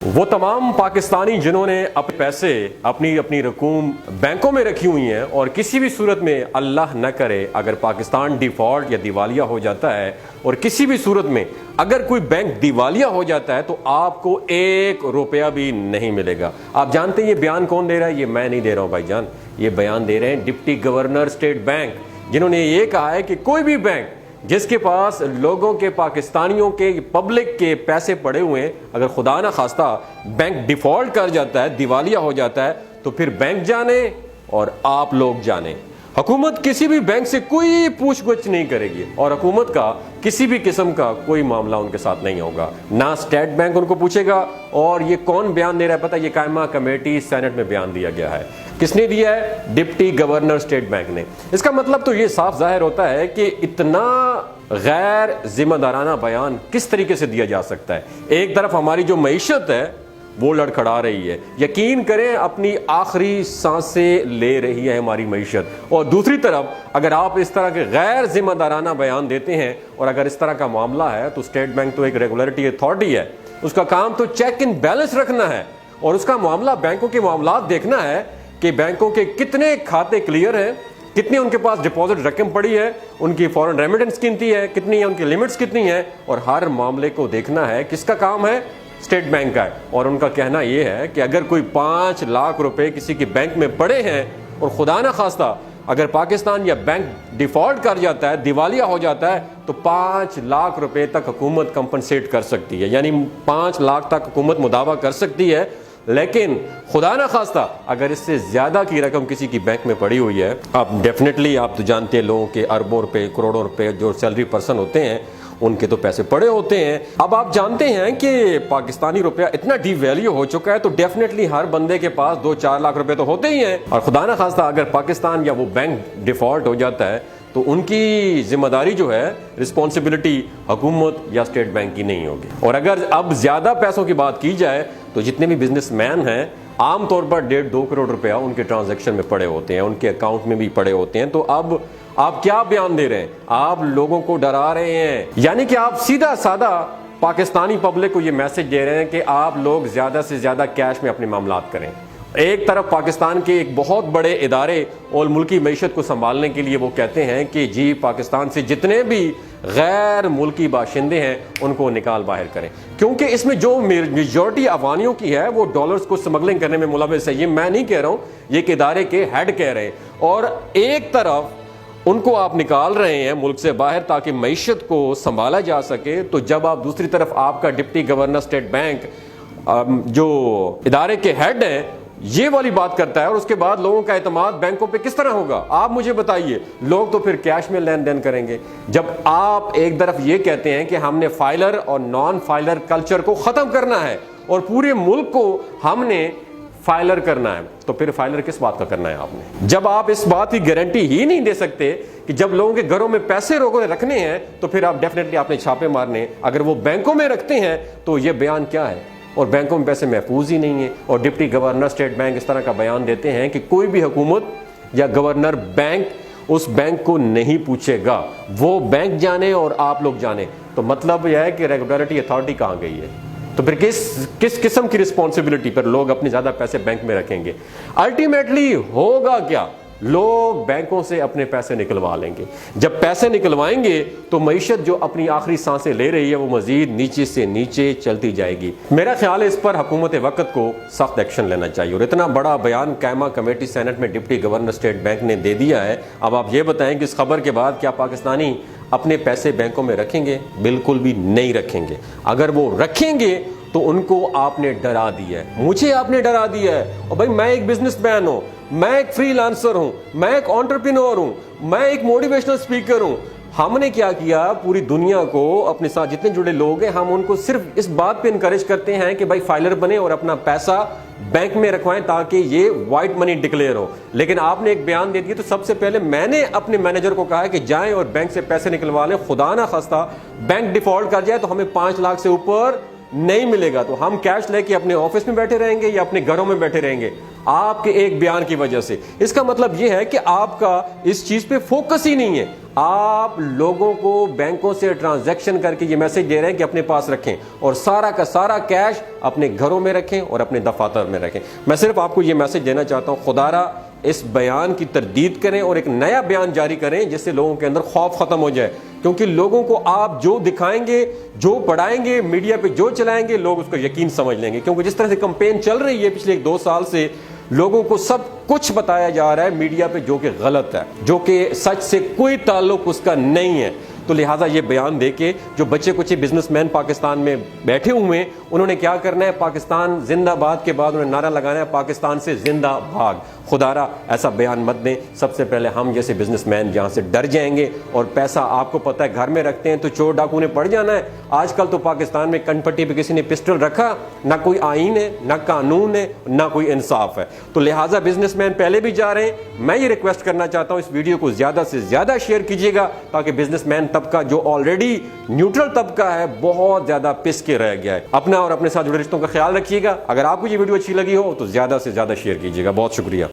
वो तमाम पाकिस्तानी जिन्होंने अपने पैसे अपनी रकूम बैंकों में रखी हुई हैं और किसी भी सूरत में अल्लाह न करे अगर पाकिस्तान डिफॉल्ट या दिवालिया हो जाता है और किसी भी सूरत में अगर कोई बैंक दिवालिया हो जाता है तो आपको 1 रुपया भी नहीं मिलेगा। आप जानते हैं ये बयान कौन दे रहा है? ये मैं नहीं दे रहा हूं भाईजान, ये बयान दे रहे हैं डिप्टी गवर्नर स्टेट बैंक, जिन्होंने ये कहा है कि कोई भी बैंक जिसके पास लोगों के, पाकिस्तानियों के, पब्लिक के पैसे पड़े हुए हैं, अगर खुदा ना खास्ता बैंक डिफॉल्ट कर जाता है, दिवालिया हो जाता है, तो फिर बैंक जाने और आप लोग जाने। हुकूमत किसी भी बैंक से कोई पूछगछ नहीं करेगी और हुकूमत का किसी भी किस्म का कोई मामला उनके साथ नहीं होगा, ना स्टेट बैंक उनको पूछेगा। और ये कौन बयान दे रहा है पता? ये कायमा कमेटी सेनेट में बयान दिया गया है। किसने दिया है? डिप्टी गवर्नर स्टेट बैंक ने। इसका मतलब तो ये साफ जाहिर होता है कि इतना गैर जिम्मेदाराना बयान किस तरीके से दिया जा सकता है। एक तरफ हमारी जो मईशत है वो लड़खड़ा रही है, यकीन करें अपनी आखिरी सांसें ले रही है हमारी मईशत, और दूसरी तरफ अगर आप इस तरह के गैर जिम्मेदाराना बयान देते हैं और अगर इस तरह का मामला है तो स्टेट बैंक तो एक रेगुलेटरी अथॉरिटी है, उसका काम तो चेक इन बैलेंस रखना है और उसका मामला बैंकों के मामला देखना है कि बैंकों के कितने खाते क्लियर हैं, कितनी उनके पास डिपॉजिट रकम पड़ी है, उनकी फॉरेन रेमिटेंस कितनी है, कितनी है, उनकी लिमिट्स कितनी है, और हर मामले को देखना है। किसका काम है? स्टेट बैंक का है। और उनका कहना यह है कि अगर कोई 5 लाख रुपए किसी के बैंक में पड़े हैं और खुदा ना खास्ता अगर पाकिस्तान या बैंक डिफॉल्ट कर जाता है, दिवालिया हो जाता है, तो 5 लाख रुपए तक हुकूमत कंपनसेट कर सकती है, यानी 5 लाख तक हुकूमत मुदावा कर सकती है। लेकिन खुदा ना खास्ता अगर इससे ज्यादा की रकम किसी की बैंक में पड़ी हुई है, आप डेफिनेटली आप तो जानते हैं लोगों के अरबों रुपए, करोड़ों रुपए जो सैलरी पर्सन होते हैं उनके तो पैसे पड़े होते हैं। अब आप जानते हैं कि पाकिस्तानी रुपया इतना डिवैल्यू हो चुका है तो डेफिनेटली हर बंदे के पास 2-4 लाख रुपए तो होते ही हैं, और खुदा ना खास्ता अगर पाकिस्तान या वो बैंक डिफॉल्ट हो जाता है तो उनकी जिम्मेदारी जो है, रिस्पॉन्सिबिलिटी हुकूमत या स्टेट बैंक की नहीं होगी। और अगर अब ज्यादा पैसों की बात की जाए तो जितने भी बिजनेसमैन हैं आमतौर पर 1.5-2 करोड़ रुपया उनके ट्रांजैक्शन में पड़े होते हैं, उनके अकाउंट में भी पड़े होते हैं। तो अब आप क्या बयान दे रहे हैं? आप लोगों को डरा रहे हैं, यानी कि आप सीधा साधा पाकिस्तानी पब्लिक को ये मैसेज दे रहे हैं कि आप लोग ज्यादा से ज्यादा कैश में अपने मामलात करें। एक तरफ पाकिस्तान के एक बहुत बड़े इदारे और मुल्की मईशत को संभालने के लिए वो कहते हैं कि जी पाकिस्तान से जितने भी गैर मुल्की बाशिंदे हैं उनको निकाल बाहर करें, क्योंकि इसमें जो मेजॉरिटी अफगानियों की है वो डॉलर्स को स्मगलिंग करने में मुलविस है। ये मैं नहीं कह रहा हूँ, ये एक इदारे के हेड कह रहे हैं। और एक तरफ उनको आप निकाल रहे हैं मुल्क से बाहर ताकि मईशत को संभाला जा सके, तो जब आप दूसरी तरफ आपका डिप्टी गवर्नर स्टेट बैंक जो इदारे के हेड हैं ये वाली बात करता है, और उसके बाद लोगों का एतमाद बैंकों पे किस तरह होगा? आप मुझे बताइए। लोग तो फिर कैश में लेन देन करेंगे। जब आप एक तरफ ये कहते हैं कि हमने फाइलर और नॉन फाइलर कल्चर को खत्म करना है और पूरे मुल्क को हमने फाइलर करना है, तो फिर फाइलर किस बात का करना है आपने? जब आप इस बात की गारंटी ही नहीं दे सकते कि जब लोगों के घरों में पैसे लोगों ने रखने हैं तो फिर आप डेफिनेटली आपने छापे मारने। अगर वो बैंकों में रखते हैं तो ये बयान क्या है? और बैंकों में पैसे महफूज ही नहीं है। और डिप्टी गवर्नर स्टेट बैंक इस तरह का बयान देते हैं कि कोई भी हुकूमत या गवर्नर बैंक उस बैंक को नहीं पूछेगा, वो बैंक जाने और आप लोग जाने। तो मतलब यह है कि रेगुलेटरी अथॉरिटी कहाँ गई है? तो फिर किस किस्म की रिस्पॉन्सिबिलिटी पर लोग अपने ज्यादा पैसे बैंक में रखेंगे? अल्टीमेटली होगा क्या? लोग बैंकों से अपने पैसे निकलवा लेंगे। जब पैसे निकलवाएंगे तो मईशत जो अपनी आखिरी सांसें ले रही है वो मजीद नीचे से नीचे चलती जाएगी। मेरा ख्याल है इस पर हुकूमत वक्त को सख्त एक्शन लेना चाहिए। और इतना बड़ा बयान कायमा कमेटी सेनेट में डिप्टी गवर्नर स्टेट बैंक ने दे दिया है। अब आप ये बताएं कि इस खबर के बाद क्या पाकिस्तानी अपने पैसे बैंकों में रखेंगे? बिल्कुल भी नहीं रखेंगे। अगर वो रखेंगे तो उनको आपने डरा दिया है, मुझे आपने डरा दिया है। और भाई मैं एक बिजनेसमैन हूं, मैं एक फ्रीलांसर हूं, मैं एक एंटरप्रेन्योर हूं, मैं एक मोटिवेशनल स्पीकर हूं। हमने क्या किया? पूरी दुनिया को अपने साथ जितने जुड़े लोग हैं हम उनको सिर्फ इस बात पे इनकरेज करते हैं कि भाई फाइलर बने और अपना पैसा बैंक में रखवाएं ताकि ये व्हाइट मनी डिक्लेयर हो। लेकिन आपने एक बयान दे दिया तो सबसे पहले मैंने अपने मैनेजर को कहा कि जाएं और बैंक से पैसे निकलवा लें। खुदा ना खास्ता बैंक डिफॉल्ट कर जाए तो हमें 5 लाख से ऊपर नहीं मिलेगा, तो हम कैश लेके अपने ऑफिस में बैठे रहेंगे या अपने घरों में बैठे रहेंगे? आपके एक बयान की वजह से। इसका मतलब यह है कि आपका इस चीज पे फोकस ही नहीं है। आप लोगों को बैंकों से ट्रांजैक्शन करके ये मैसेज दे रहे हैं कि अपने पास रखें और सारा का सारा कैश अपने घरों में रखें और अपने दफातर में रखें। मैं सिर्फ आपको ये मैसेज देना चाहता हूं, खुदारा इस बयान की तरदीद करें और एक नया बयान जारी करें जिससे लोगों के अंदर खौफ खत्म हो जाए। क्योंकि लोगों को आप जो दिखाएंगे, जो पढ़ाएंगे, मीडिया पे जो चलाएंगे, लोग उसको यकीन समझ लेंगे। क्योंकि जिस तरह से कैंपेन चल रही है पिछले 2 साल से, लोगों को सब कुछ बताया जा रहा है मीडिया पे जो कि गलत है, जो कि सच से कोई ताल्लुक उसका नहीं है। तो लिहाजा ये बयान देके जो बच्चे कुछ बिजनेसमैन पाकिस्तान में बैठे हुए हैं, उन्होंने क्या करना है, पाकिस्तान जिंदाबाद के बाद उन्हें नारा लगाना है पाकिस्तान से जिंदा भाग। खुदारा ऐसा बयान मत दें। सबसे पहले हम जैसे बिजनेसमैन जहां से डर जाएंगे और पैसा आपको पता है घर में रखते हैं तो चोर डाकू ने पड़ जाना है। आजकल तो पाकिस्तान में कनपट्टी पे किसी ने पिस्टल रखा, ना कोई आईन है, ना कानून है, ना कोई इंसाफ है। तो लिहाजा बिजनेसमैन पहले भी जा रहे हैं। मैं ये रिक्वेस्ट करना चाहता हूं, इस वीडियो को ज्यादा से ज्यादा शेयर कीजिएगा ताकि बिजनेसमैन तबका जो ऑलरेडी न्यूट्रल तबका है बहुत ज्यादा पिस के रह गया है। अपना और अपने साथ जुड़े रिश्तों का ख्याल रखिएगा। अगर आपको ये वीडियो अच्छी लगी हो तो ज्यादा से ज्यादा शेयर कीजिएगा। बहुत शुक्रिया।